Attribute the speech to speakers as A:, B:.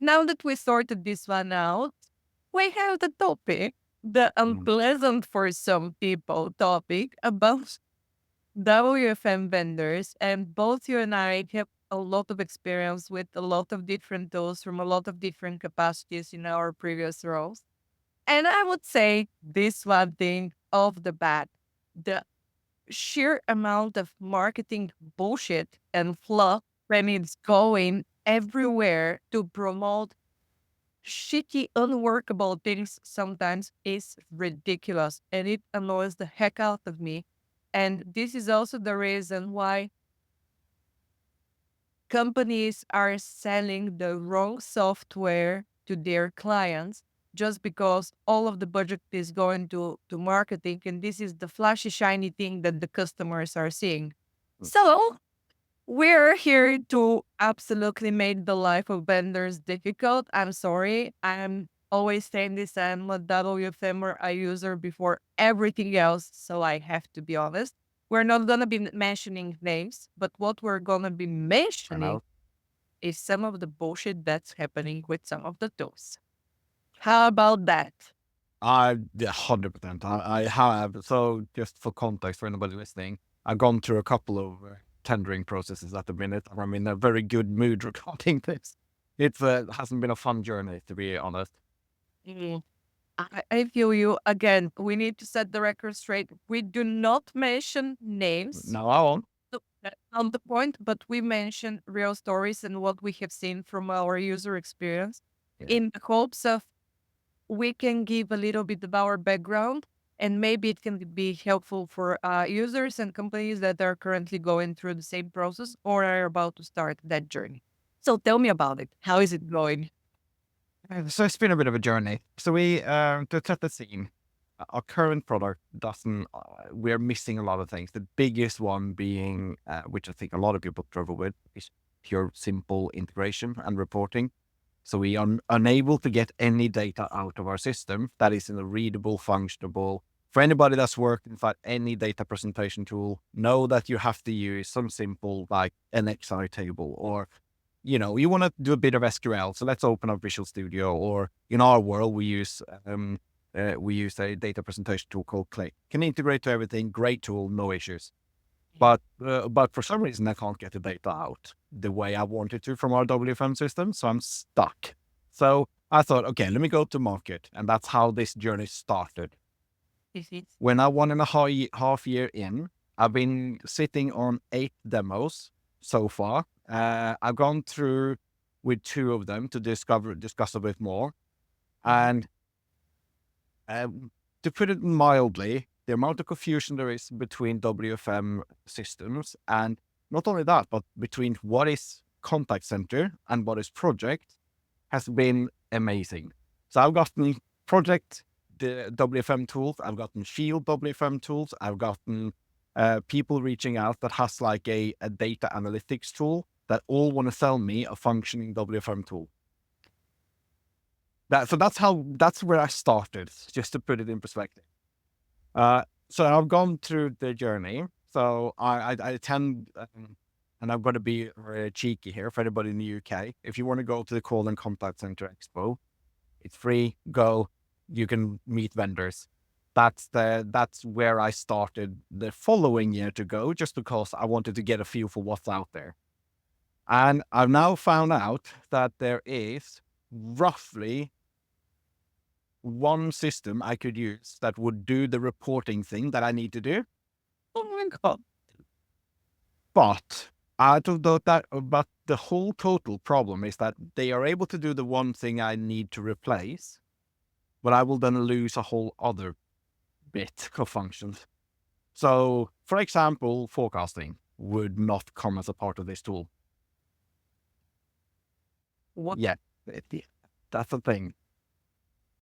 A: now that we sorted this one out, we have the topic, the unpleasant for some people topic about WFM vendors. And both you and I have a lot of experience with a lot of different tools from a lot of different capacities in our previous roles. And I would say this one thing off the bat, the sheer amount of marketing bullshit and fluff when it's going everywhere to promote shitty, unworkable things sometimes is ridiculous and it annoys the heck out of me. And this is also the reason why companies are selling the wrong software to their clients just because all of the budget is going to marketing and this is the flashy shiny thing that the customers are seeing. So we're here to absolutely make the life of vendors difficult. I'm sorry. I'm always saying this. I'm a WFM user before everything else. So I have to be honest. We're not going to be mentioning names, but what we're going to be
B: And
A: mentioning
B: I'll,
A: is some of the bullshit that's happening with some of the tools. How about that?
B: yeah, 100%. I have. So just for context for anybody listening, I've gone through a couple of tendering processes at the minute. I'm in a very good mood regarding this. It hasn't been a fun journey, to be honest.
A: Mm. I feel you. Again, we need to set the record straight. We do not mention names
B: Now I won't.
A: on the point, but we mention real stories and what we have seen from our user experience
B: Yeah.
A: in the hopes of we can give a little bit of our background and maybe it can be helpful for users and companies that are currently going through the same process or are about to start that journey. So tell me about it. How is it going?
B: So it's been a bit of a journey. So to set the scene, our current product doesn't, we're missing a lot of things. The biggest one being, which I think a lot of people struggle with, is pure simple integration and reporting. So we are unable to get any data out of our system that is in a readable, functionable. For anybody that's worked inside any data presentation tool, know that you have to use some simple like an XI table or you want to do a bit of SQL. So let's open up Visual Studio, or in our world, we use a data presentation tool called Clay. Can integrate to everything. Great tool, no issues. But for some reason, I can't get the data out the way I wanted to from our WFM system. So I'm stuck. So I thought, okay, let me go to market. And that's how this journey started.
A: Mhm.
B: When I 1.5 year in, I've been sitting on 8 demos so far. I've gone through with 2 of them to discuss a bit more.
A: Mhm.
B: And to put it mildly, the amount of confusion there is between WFM systems, and not only that, but between what is contact center and what is project, has been amazing. So I've gotten project the WFM tools, I've gotten field WFM tools, I've gotten people reaching out that has like a data analytics tool that all want to sell me a functioning WFM tool. That's where I started, just to put it in perspective. So I've gone through the journey. So I attend, and I'm going to be very cheeky here for anybody in the UK. If you want to go to the Call and Contact Center Expo, it's free. Go. You can meet vendors. That's where I started the following year to go, just because I wanted to get a feel for what's out there. And I've now found out that there is roughly one system I could use that would do the reporting thing that I need to do.
A: Oh my God.
B: But out of but the whole total problem is that they are able to do the one thing I need to replace, but I will then lose a whole other bit of functions. So, for example, forecasting would not come as a part of this tool.
A: What?
B: Yeah, that's the thing.